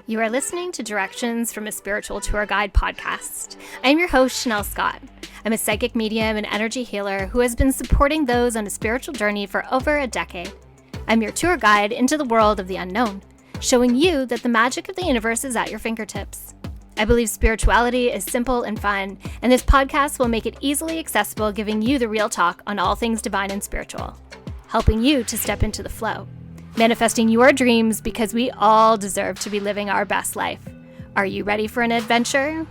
You are listening to Directions from a Spiritual Tour Guide podcast. I am your host, Chanel Scott. I'm a psychic medium and energy healer who has been supporting those on a spiritual journey for over a decade. I'm your tour guide into the world of the unknown, showing you that the magic of the universe is at your fingertips. I believe spirituality is simple and fun, and this podcast will make it easily accessible, giving you the real talk on all things divine and spiritual, helping you to step into the flow, manifesting your dreams because we all deserve to be living our best life. Are you ready for an adventure?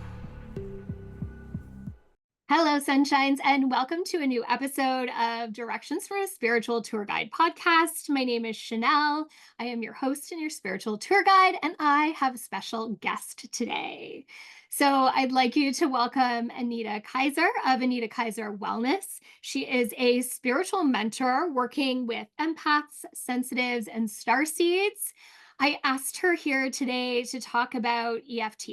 Hello, sunshines, and welcome to a new episode of Directions from a Spiritual Tour Guide podcast. My name is Chanel. I am your host and your spiritual tour guide, and I have a special guest today. So I'd like you to welcome Anita Kaiser of Anita Kaiser Wellness. She is a spiritual mentor working with empaths, sensitives, and starseeds. I asked her here today to talk about EFT.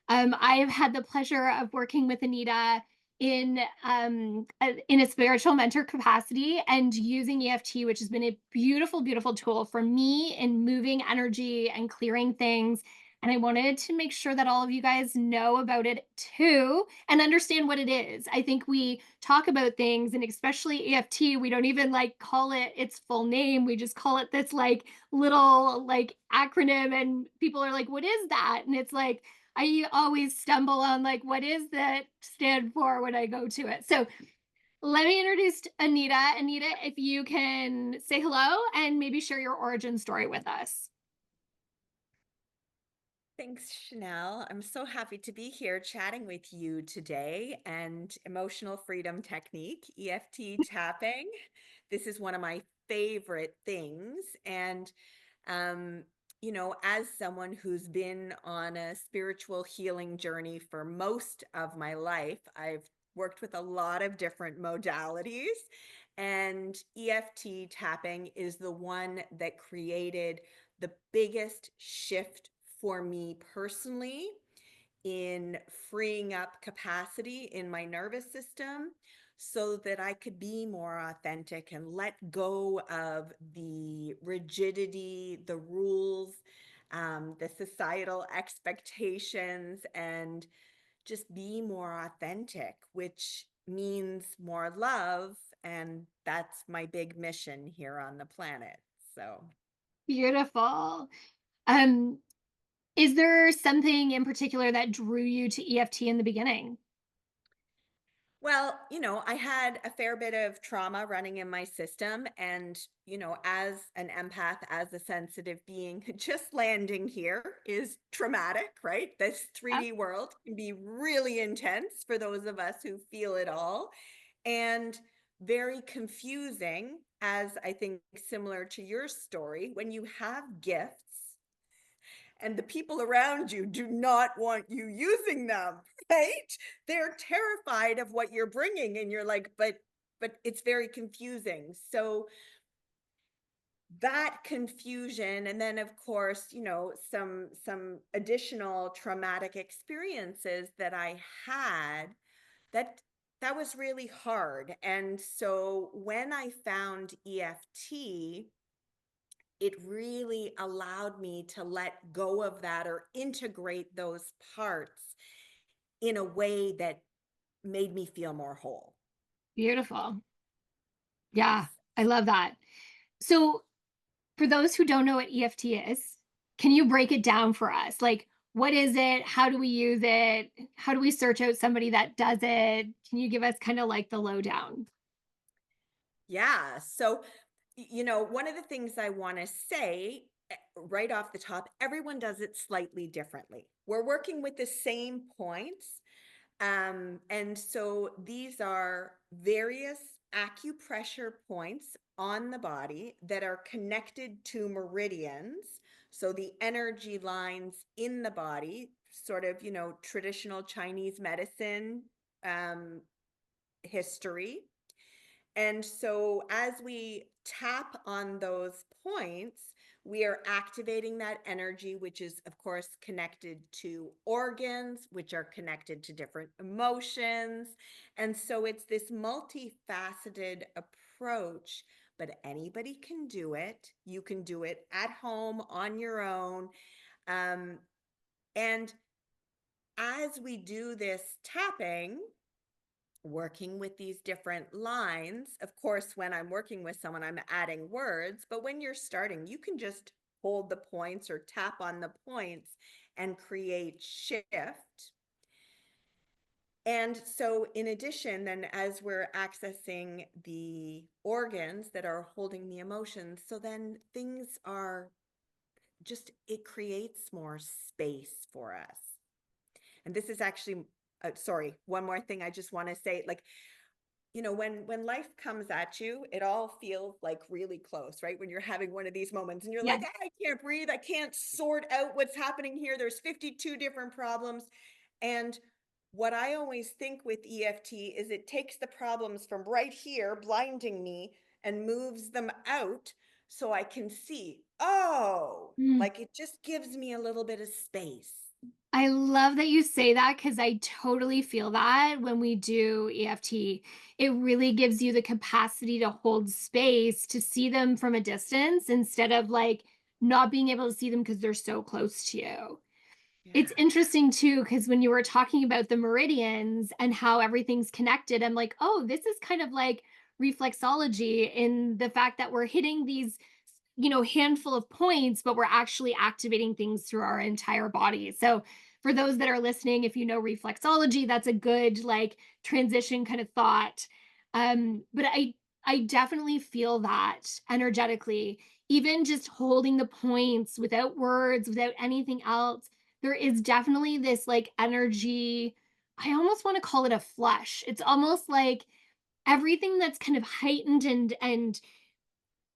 I have had the pleasure of working with Anita in a spiritual mentor capacity and using EFT, which has been a beautiful, beautiful tool for me in moving energy and clearing things. And I wanted to make sure that all of you guys know about it too and understand what it is. I think we talk about things, and especially EFT, we don't even call it its full name. We just call it this little acronym, and people are like, what is that? And it's like, I always stumble on what is that stand for when I go to it. So let me introduce Anita. Anita, if you can say hello and maybe share your origin story with us. Thanks, Chanel. I'm so happy to be here chatting with you today. And emotional freedom technique, EFT tapping. This is one of my favorite things. And, as someone who's been on a spiritual healing journey for most of my life, I've worked with a lot of different modalities. And EFT tapping is the one that created the biggest shift for me personally in freeing up capacity in my nervous system so that I could be more authentic and let go of the rigidity, the rules, the societal expectations, and just be more authentic, which means more love. And that's my big mission here on the planet. So. Beautiful. Um, is there something in particular that drew you to EFT in the beginning? Well, I had a fair bit of trauma running in my system. And, as an empath, as a sensitive being, just landing here is traumatic, right? This 3D world can be really intense for those of us who feel it all, and very confusing, as I think similar to your story, when you have gifts and the people around you do not want you using them, right? They're terrified of what you're bringing, and you're like, but it's very confusing. So that confusion, and then of course, some additional traumatic experiences that I had, that that was really hard. And so when I found EFT, it really allowed me to let go of that or integrate those parts in a way that made me feel more whole. Beautiful. Yes. Yeah, I love that. So for those who don't know what EFT is, can you break it down for us? What is it? How do we use it? How do we search out somebody that does it? Can you give us kind of the lowdown? Yeah. So, one of the things I want to say right off the top, everyone does it slightly differently. We're working with the same points. And so these are various acupressure points on the body that are connected to meridians. So the energy lines in the body, sort of, traditional Chinese medicine history. And so as we tap on those points, we are activating that energy, which is, of course, connected to organs, which are connected to different emotions. And so it's this multifaceted approach, but anybody can do it. You can do it at home on your own. Um, and as we do this tapping, working with these different lines, of course, when I'm working with someone, I'm adding words, but when you're starting, you can just hold the points or tap on the points and create shift. And so, in addition, then as we're accessing the organs that are holding the emotions, so then things are just, it creates more space for us. And this is actually, sorry, one more thing I just want to say, like, when life comes at you, it all feels like really close, right? When you're having one of these moments and you're like, Yes. "Ah, I can't breathe, I can't sort out what's happening here. There's 52 different problems." And what I always think with EFT is it takes the problems from right here, blinding me, and moves them out so I can see. Oh, Mm. like it just gives me a little bit of space. I love that you say that because I totally feel that when we do EFT. It really gives you the capacity to hold space, to see them from a distance instead of like not being able to see them because they're so close to you. It's Yeah. interesting too, because when you were talking about the meridians and how everything's connected, I'm like, oh, this is kind of like reflexology in the fact that we're hitting these, handful of points, but we're actually activating things through our entire body. So for those that are listening, if you know reflexology, that's a good like transition kind of thought. But I definitely feel that energetically, even just holding the points without words, without anything else, there is definitely this like energy. I almost want to call it a flush. It's almost like everything that's kind of heightened and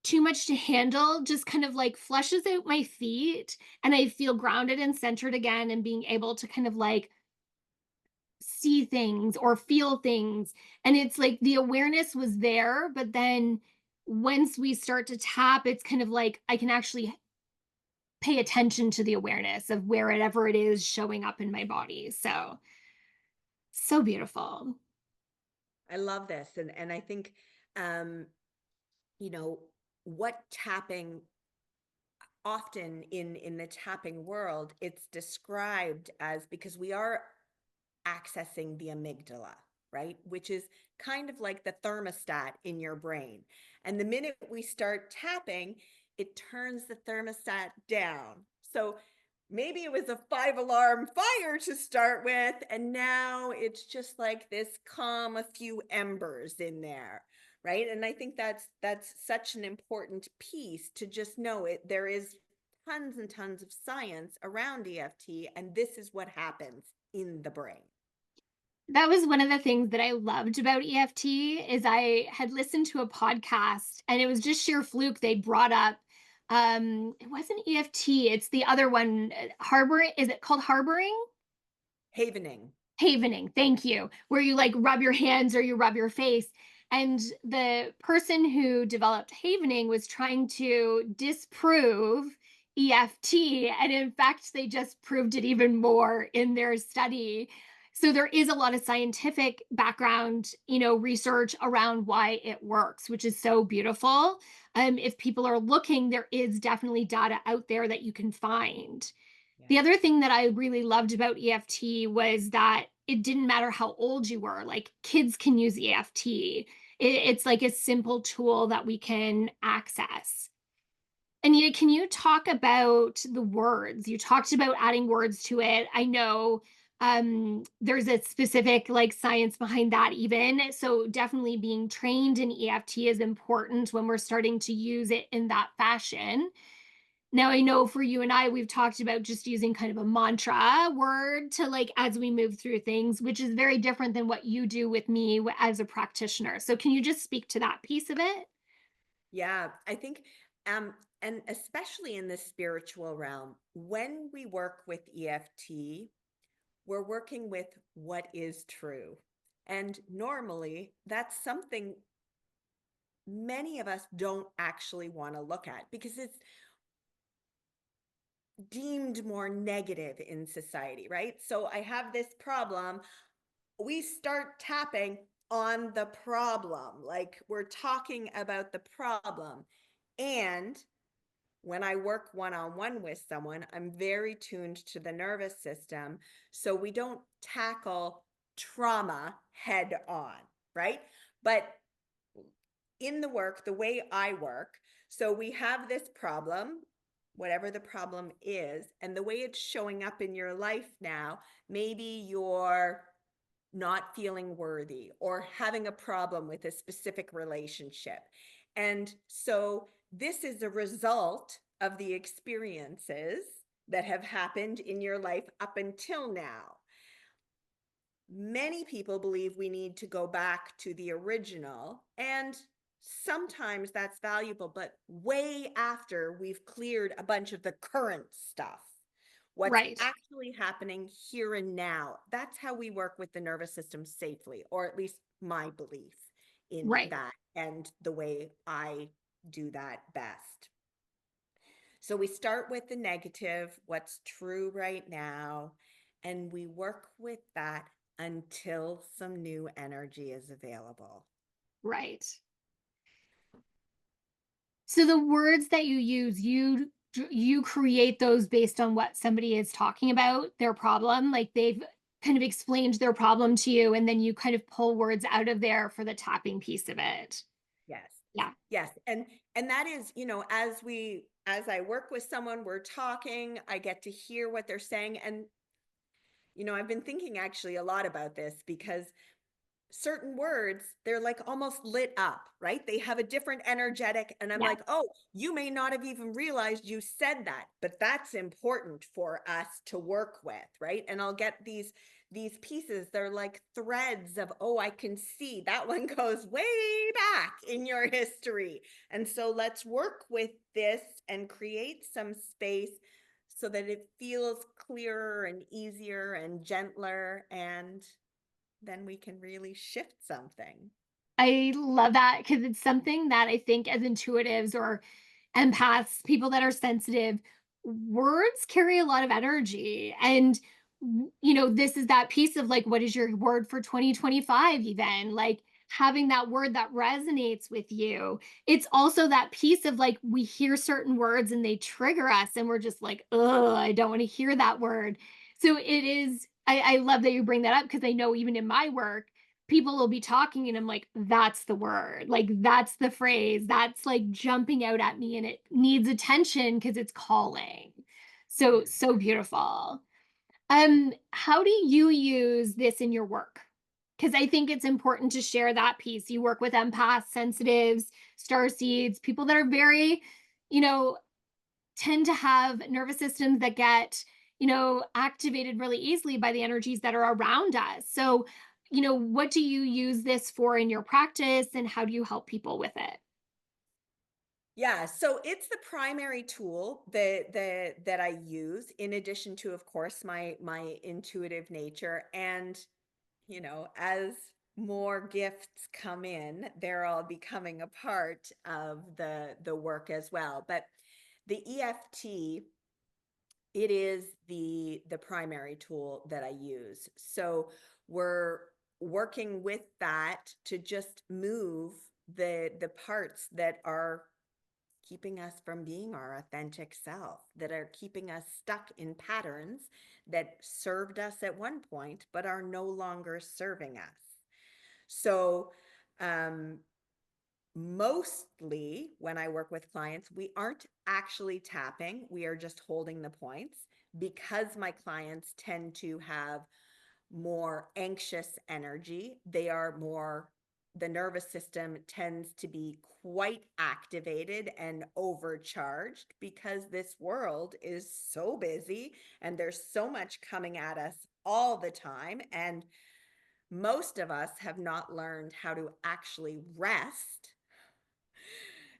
too much to handle just kind of like flushes out my feet, and I feel grounded and centered again and being able to kind of like see things or feel things. And it's like the awareness was there, but then once we start to tap, it's kind of like I can actually pay attention to the awareness of wherever it is showing up in my body. So, so beautiful. I love this. And I think um, you know, what tapping often in the tapping world, it's described as, because we are accessing the amygdala, right? Which is kind of like the thermostat in your brain. And the minute we start tapping, it turns the thermostat down. So maybe it was a 5 alarm fire to start with, and now it's just like this calm, a few embers in there, right? And I think that's such an important piece to just know it. There is tons and tons of science around EFT, and this is what happens in the brain. That was one of the things that I loved about EFT is I had listened to a podcast and it was just sheer fluke they brought up it wasn't EFT, it's the other one, harboring, is it called harboring? Havening. Havening, thank you, where you like rub your hands or you rub your face. And the person who developed havening was trying to disprove EFT. And in fact, they just proved it even more in their study. So there is a lot of scientific background, research around why it works, which is so beautiful. If people are looking, there is definitely data out there that you can find. The Yes. other thing that I really loved about EFT was that it didn't matter how old you were, like kids can use EFT. It's like a simple tool that we can access. Anita, can you talk about the words? You talked about adding words to it. I know there's a specific like science behind that even. So definitely being trained in EFT is important when we're starting to use it in that fashion. Now, I know for you and I, we've talked about just using kind of a mantra word to like as we move through things, which is very different than what you do with me as a practitioner. So, can you just speak to that piece of it? Yeah, I think, um, and especially in the spiritual realm, when we work with EFT, we're working with what is true. And normally that's something many of us don't actually want to look at because it's deemed more negative in society, right? So I have this problem. We start tapping on the problem, like we're talking about the problem. And when I work one-on-one with someone, I'm very tuned to the nervous system. So we don't tackle trauma head on, right? But in the work, the way I work, so we have this problem, whatever the problem is, and the way it's showing up in your life now, maybe you're not feeling worthy or having a problem with a specific relationship. And so this is a result of the experiences that have happened in your life up until now. Many people believe we need to go back to the original, and sometimes that's valuable, but way after we've cleared a bunch of the current stuff. What's Right. actually happening here and now. That's how we work with the nervous system safely, or at least my belief in Right. that and the way I do that best. So we start with the negative, what's true right now, and we work with that until some new energy is available. Right. So the words that you use, you create those based on what somebody is talking about, their problem, like they've kind of explained their problem to you and then you kind of pull words out of there for the tapping piece of it. Yes. Yeah. Yes. And that is, as I work with someone, we're talking, I get to hear what they're saying. And, I've been thinking actually a lot about this because certain words, they're like almost lit up, right? They have a different energetic. And I'm Yeah. like, oh, you may not have even realized you said that, but that's important for us to work with, right? And I'll get these pieces, they're like threads of, oh, I can see that one goes way back in your history. And so let's work with this and create some space so that it feels clearer and easier and gentler, and then we can really shift something. I love that because it's something that I think as intuitives or empaths, people that are sensitive, words carry a lot of energy. And, this is that piece of like, what is your word for 2025 even? Like, having that word that resonates with you. It's also that piece of like, we hear certain words and they trigger us, and we're just like, oh, I don't want to hear that word. So it is, I love that you bring that up because I know even in my work, people will be talking and I'm like, that's the word. Like, that's the phrase. That's like jumping out at me and it needs attention because it's calling. So, Yeah. so beautiful. How do you use this in your work? Because I think it's important to share that piece. You work with empaths, sensitives, star seeds, people that are very, you know, tend to have nervous systems that get, activated really easily by the energies that are around us. So, what do you use this for in your practice and how do you help people with it? Yeah, so it's the primary tool that I use in addition to, of course, my intuitive nature. And, as more gifts come in, they're all becoming a part of the work as well. But the EFT, it is the primary tool that I use. So we're working with that to just move the parts that are keeping us from being our authentic self, that are keeping us stuck in patterns that served us at one point but are no longer serving us. So um mostly when I work with clients, we aren't actually tapping, we are just holding the points, because my clients tend to have more anxious energy. They are more, the nervous system tends to be quite activated and overcharged because this world is so busy and there's so much coming at us all the time. And most of us have not learned how to actually rest.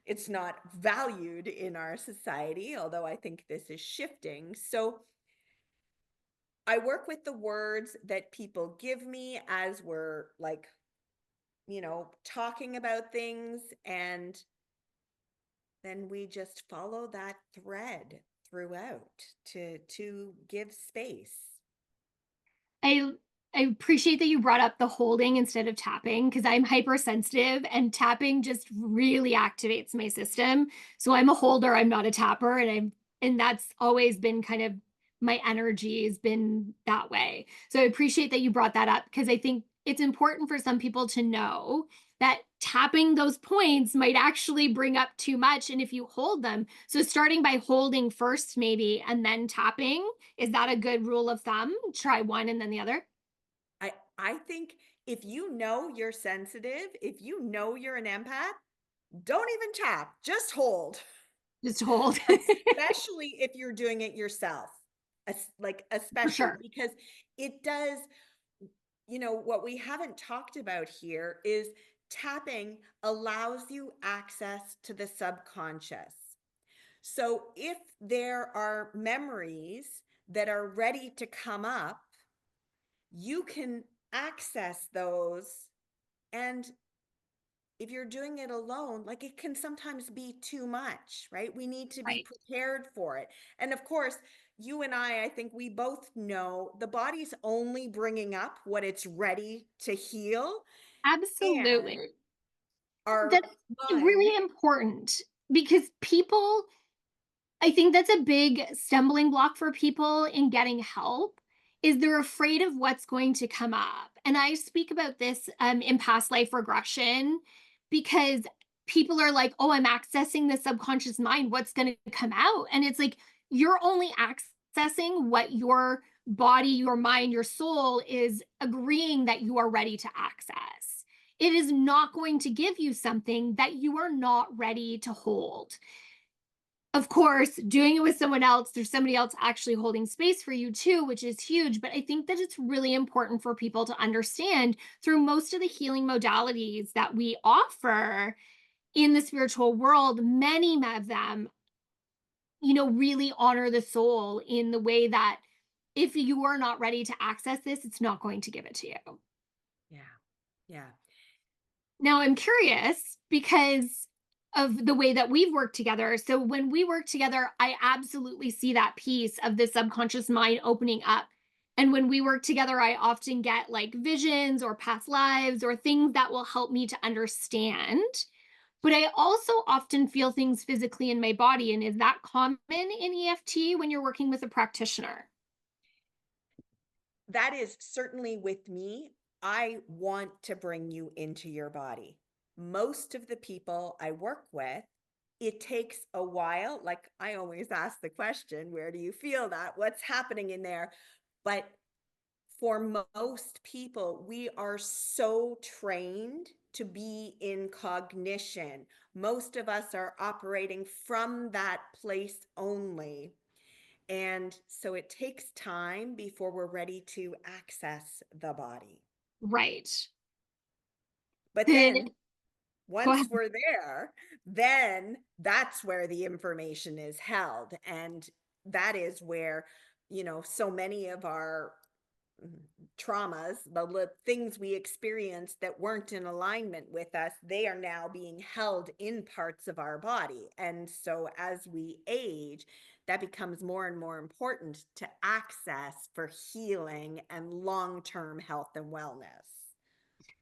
It's not valued in our society, although I think this is shifting. So I work with the words that people give me as we're like, talking about things. And then we just follow that thread throughout to give space. I I appreciate that you brought up the holding instead of tapping because I'm hypersensitive and tapping just really activates my system. So I'm a holder, I'm not a tapper, and that's always been kind of my energy has been that way. So I appreciate that you brought that up because I think it's important for some people to know that tapping those points might actually bring up too much and if you hold them. So starting by holding first maybe and then tapping, is that a good rule of thumb? Try one and then the other? I think if you know you're sensitive, if you know you're an empath, don't even tap, just hold. Just hold. Especially if you're doing it yourself. Like For especially sure. because it does, what we haven't talked about here is tapping allows you access to the subconscious. So if there are memories that are ready to come up, you can access those. And if you're doing it alone, like it can sometimes be too much, right? We need to be Right. prepared for it. And of course, you and I think we both know the body's only bringing up what it's ready to heal. And Absolutely. our That's mind, really important because people, I think that's a big stumbling block for people in getting help is they're afraid of what's going to come up. And I speak about this in past life regression because people are like, "Oh, I'm accessing the subconscious mind. What's going to come out?" And it's like you're only accessing what your body, your mind, your soul is agreeing that you are ready to access. It is not going to give you something that you are not ready to hold. Of course, doing it with someone else, there's somebody else actually holding space for you too, which is huge. But I think that it's really important for people to understand through most of the healing modalities that we offer in the spiritual world, many of them, really honor the soul in the way that if you are not ready to access this, it's not going to give it to you. yeah, yeah. Now, I'm curious because of the way that we've worked together. So, when we work together, I absolutely see that piece of the subconscious mind opening up. And when we work together, I often get like visions or past lives or things that will help me to understand. But I also often feel things physically in my body. And is that common in EFT when you're working with a practitioner? That is certainly with me. I want to bring you into your body. Most of the people I work with, it takes a while. Like I always ask the question, where do you feel that? What's happening in there? But for most people, we are so trained to be in cognition. Most of us are operating from that place only. And so it takes time before we're ready to access the body. Right. But Then then go ahead. once we're there, then that's where the information is held. And that is where, so many of our mm, traumas, the things we experienced that weren't in alignment with us, they are now being held in parts of our body. And so as we age, that becomes more and more important to access for healing and long term health and wellness.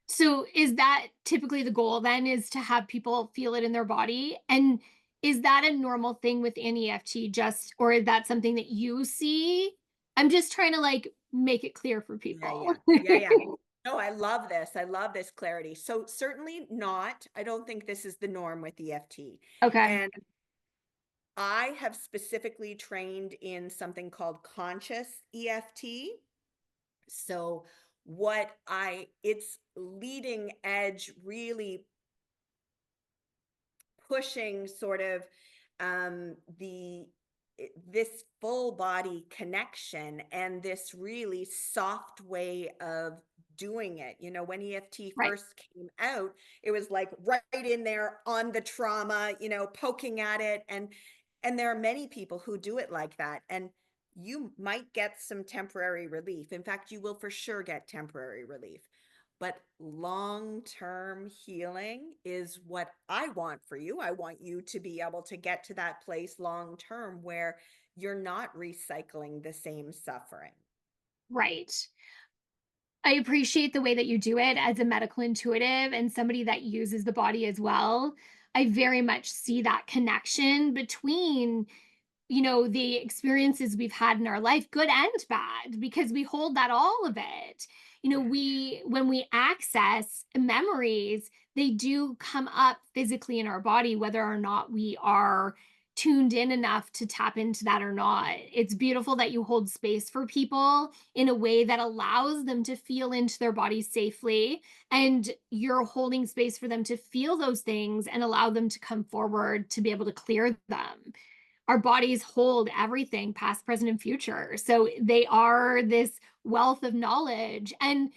So is that typically the goal then is to have people feel it in their body? And is that a normal thing with EFT just or is that something that you see? I'm just trying to like make it clear for Yeah, people. yeah. Yeah, yeah. No, I love this. I love this clarity. So certainly not. I don't think this is the norm with EFT. Okay. And I have specifically trained in something called conscious EFT. So it's leading edge, really pushing sort of the this full body connection and this really soft way of doing it. When EFT Right. first came out, it was like right in there on the trauma, poking at it. And there are many people who do it like that. And you might get some temporary relief. In fact, you will for sure get temporary relief. But long-term healing is what I want for you. I want you to be able to get to that place long term where you're not recycling the same suffering. Right. I appreciate the way that you do it as a medical intuitive and somebody that uses the body as well. I very much see that connection between, the experiences we've had in our life, good and bad, because we hold that all of it. We when we access memories, they do come up physically in our body, whether or not we are tuned in enough to tap into that or not. It's beautiful that you hold space for people in a way that allows them to feel into their bodies safely, and you're holding space for them to feel those things and allow them to come forward to be able to clear them. Our bodies hold everything past, present, and future. So they are this wealth of knowledge. And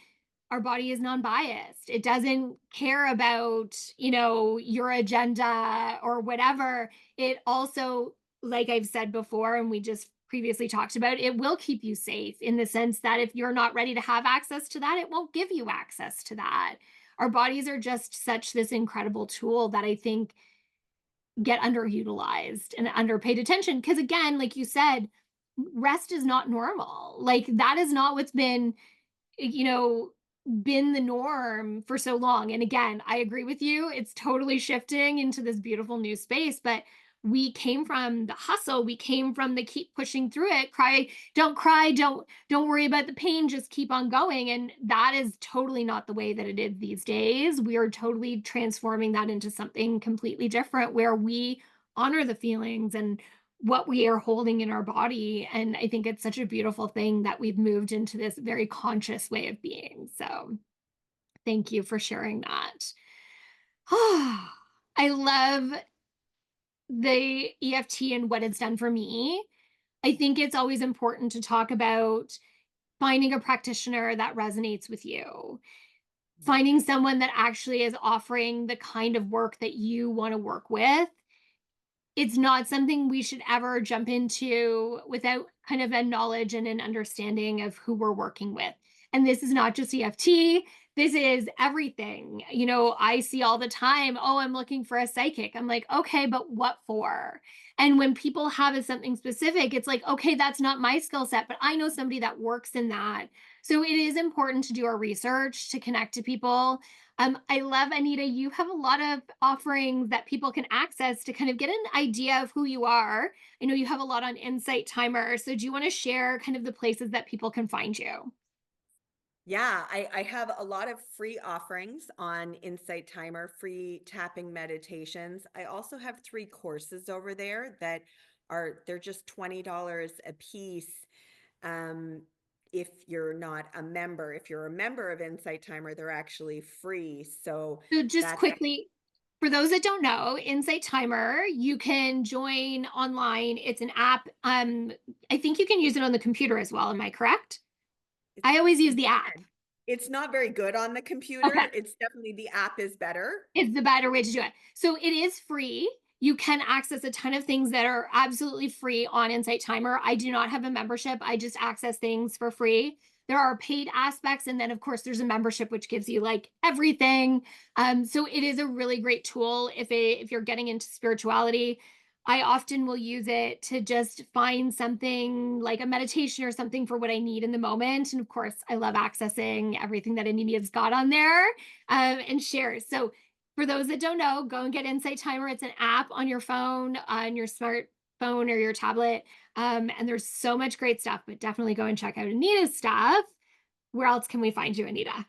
our body is non-biased. It doesn't care about, your agenda or whatever. It also, like I've said before, and we just previously talked about, it will keep you safe in the sense that if you're not ready to have access to that, it won't give you access to that. Our bodies are just such this incredible tool that I think get underutilized and underpaid attention. Because again, like you said, rest is not normal. Like that is not what's you know, been the norm for so long. And again, I agree with you. It's totally shifting into this beautiful new space, but we came from the hustle, we came from the keep pushing through it, cry, don't worry about the pain, just keep on going. And that is totally not the way that it is these days. We are totally transforming that into something completely different where we honor the feelings and what we are holding in our body. And I think it's such a beautiful thing that we've moved into this very conscious way of being. So thank you for sharing that. I love the EFT and what it's done for me. I think it's always important to talk about finding a practitioner that resonates with you, finding someone that actually is offering the kind of work that you want to work with. It's not something we should ever jump into without kind of a knowledge and an understanding of who we're working with. And this is not just EFT, this is everything. I see all the time, oh, I'm looking for a psychic. I'm like, okay, but what for? And when people have something specific, it's like, okay, that's not my skill set, but I know somebody that works in that. So it is important to do our research, to connect to people. I love, Anita, you have a lot of offerings that people can access to kind of get an idea of who you are. I know you have a lot on Insight Timer. So do you want to share kind of the places that people can find you? Yeah, I have a lot of free offerings on Insight Timer, free tapping meditations. I also have 3 courses over there that they're just $20 a piece. Um, if you're not a member, if you're a member of Insight Timer, they're actually free. So So just that's quickly, for those that don't know, Insight Timer, you can join online. It's an app. I think you can use it on the computer as well. Am I correct? it's I always use you the app. can. It's not very good on the Okay. computer. It's definitely the app is better. It's the better way to do it. So it is free. You can access a ton of things that are absolutely free on Insight Timer. I do not have a membership. I just access things for free. There are paid aspects, and then of course there's a membership which gives you like everything. So it is a really great tool if you're getting into spirituality. I often will use it to just find something like a meditation or something for what I need in the moment. And of course, I love accessing everything that Anita's got on there and shares. So for those that don't know, go and get Insight Timer. It's an app on your phone, on your smartphone or your tablet. And there's so much great stuff, but definitely go and check out Anita's stuff. Where else can we find you, Anita?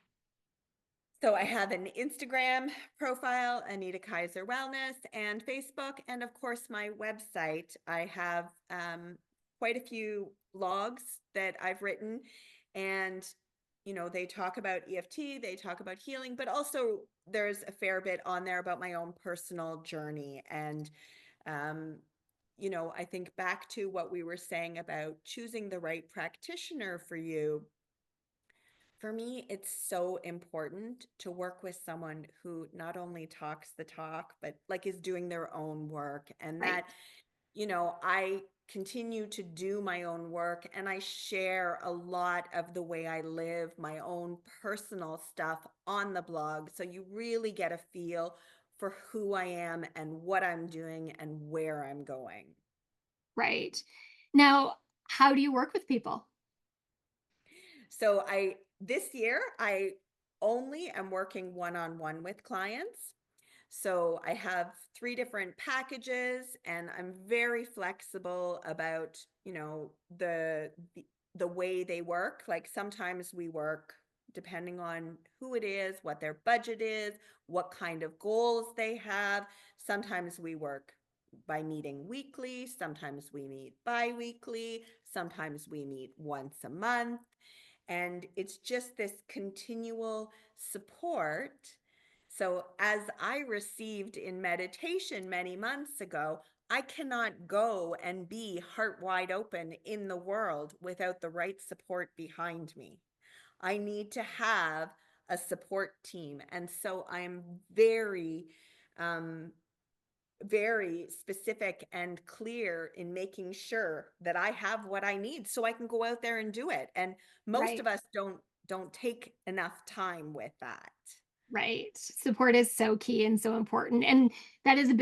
So I have an Instagram profile, Anita Kaiser Wellness, and Facebook, and of course my website. I have quite a few blogs that I've written, and they talk about EFT, they talk about healing, but also there's a fair bit on there about my own personal journey. And um, I think back to what we were saying about choosing the right practitioner for you. For me, it's so important to work with someone who not only talks the talk, but like is doing their own work. And Right. I continue to do my own work and I share a lot of the way I live, my own personal stuff on the blog. So you really get a feel for who I am and what I'm doing and where I'm going. Right. Now, how do you work with people? So This year, I only am working one-on-one with clients. So I have 3 different packages, and I'm very flexible about, the way they work. Like, sometimes we work depending on who it is, what their budget is, what kind of goals they have. Sometimes we work by meeting weekly, sometimes we meet bi-weekly, sometimes we meet once a month, and it's just this continual support. So, as I received in meditation many months ago, I cannot go and be heart wide open in the world without the right support behind me. I need to have a support team. And so I'm um, very specific and clear in making sure that I have what I need so I can go out there and do it. And most of Right. us don't take enough time with that. Right. Support is so key and so important. And that is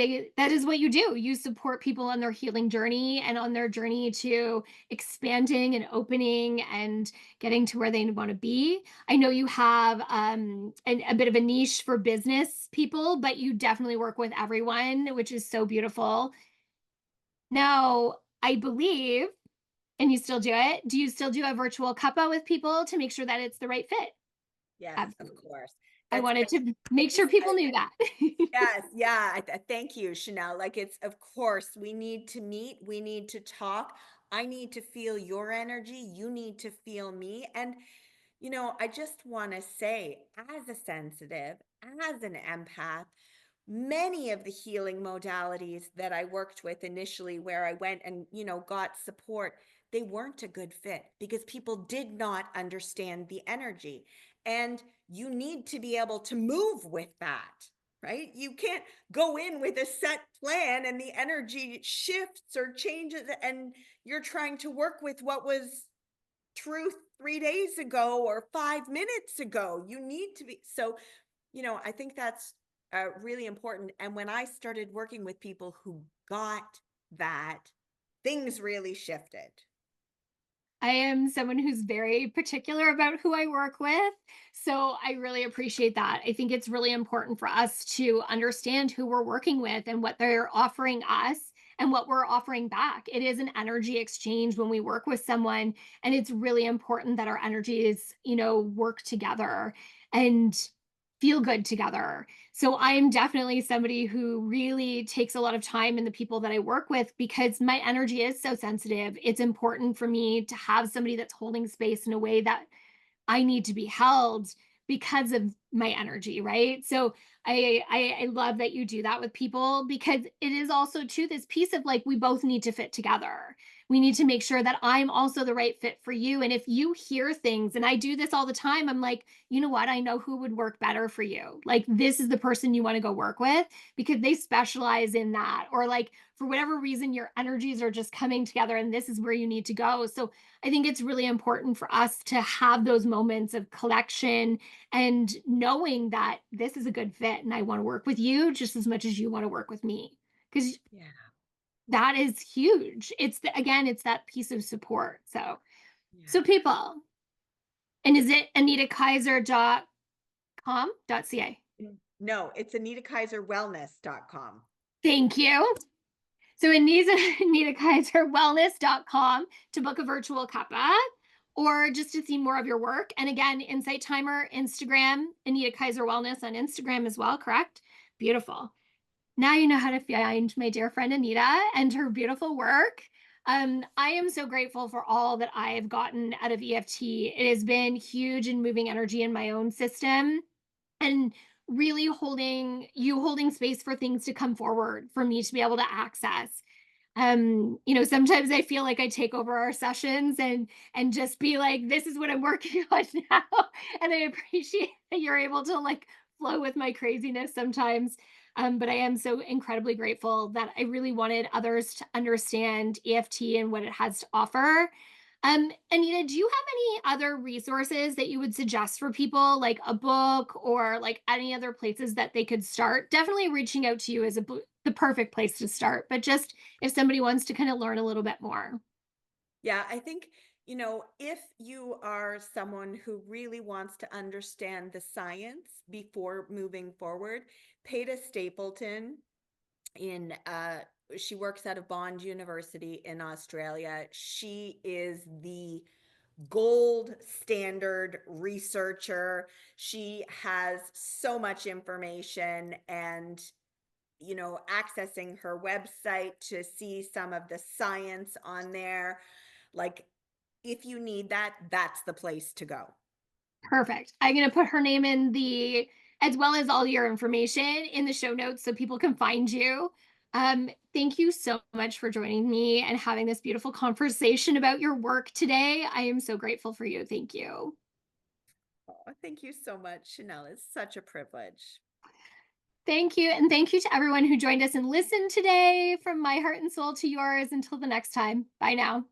what you do. You support people on their healing journey and on their journey to expanding and opening and getting to where they want to be. I know you have a bit of a niche for business people, but you definitely work with everyone, which is so beautiful. Now, I believe, and you still do it, do you still do a virtual cuppa with people to make sure that it's the right fit? Yes, of Absolutely. course. I That's wanted to make it's sure people knew that. yes, yeah. Thank you, Chanel. Like, it's of course we need to meet, we need to talk. I need to feel your energy. You need to feel me. And I just want to say, as a sensitive, as an empath, many of the healing modalities that I worked with initially, where I went and, got support, they weren't a good fit because people did not understand the energy. And you need to be able to move with that, right? You can't go in with a set plan and the energy shifts or changes, and you're trying to work with what was truth 3 days ago or 5 minutes ago. You need to be so, I think that's really important. And when I started working with people who got that, things really shifted. I am someone who's very particular about who I work with. So I really appreciate that. I think it's really important for us to understand who we're working with and what they're offering us and what we're offering back. It is an energy exchange when we work with someone. And it's really important that our energies, work together and feel good together. So I'm definitely somebody who really takes a lot of time in the people that I work with because my energy is so sensitive. It's important for me to have somebody that's holding space in a way that I need to be held because of my energy, right? So I love that you do that with people because it is also too this piece of like we both need to fit together. We need to make sure that I'm also the right fit for you. And if you hear things, and I do this all the time, I'm like, you know what? I know who would work better for you. Like this is the person you want to go work with because they specialize in that. Or like for whatever reason, your energies are just coming together and this is where you need to go. So I think it's really important for us to have those moments of collection and knowing that this is a good fit and I want to work with you just as much as you want to work with me. Because Yeah. that is huge. Again, it's that piece of support. So Yeah. people, and is it AnitaKaiser.com.ca? No, it's AnitaKaiserWellness.com. Thank you. So Anita, AnitaKaiserWellness.com to book a virtual cuppa or just to see more of your work. And again, Insight Timer, Instagram, Anita Kaiser Wellness on Instagram as well, correct? Beautiful. Now you know how to find my dear friend Anita and her beautiful work. I am so grateful for all that I've gotten out of EFT. It has been huge in moving energy in my own system and really holding space for things to come forward for me to be able to access. Sometimes I feel like I take over our sessions and just be like, this is what I'm working on now. And I appreciate that you're able to like flow with my craziness sometimes. But I am so incredibly grateful that I really wanted others to understand EFT and what it has to offer. Anita, do you have any other resources that you would suggest for people, like a book or like any other places that they could start? Definitely reaching out to you is the perfect place to start, but just if somebody wants to kind of learn a little bit more. Yeah, I think If you are someone who really wants to understand the science before moving forward, Peta Stapleton in she works out of Bond University in Australia. She is the gold standard researcher. She has so much information, and accessing her website to see some of the science on there, like, if you need that, that's the place to go. Perfect. I'm going to put her name in as well as all your information in the show notes so people can find you. Thank you so much for joining me and having this beautiful conversation about your work today. I am so grateful for you. Thank you. Oh, thank you so much, Chanel. It's such a privilege. Thank you. And thank you to everyone who joined us and listened today, from my heart and soul to yours. Until the next time. Bye now.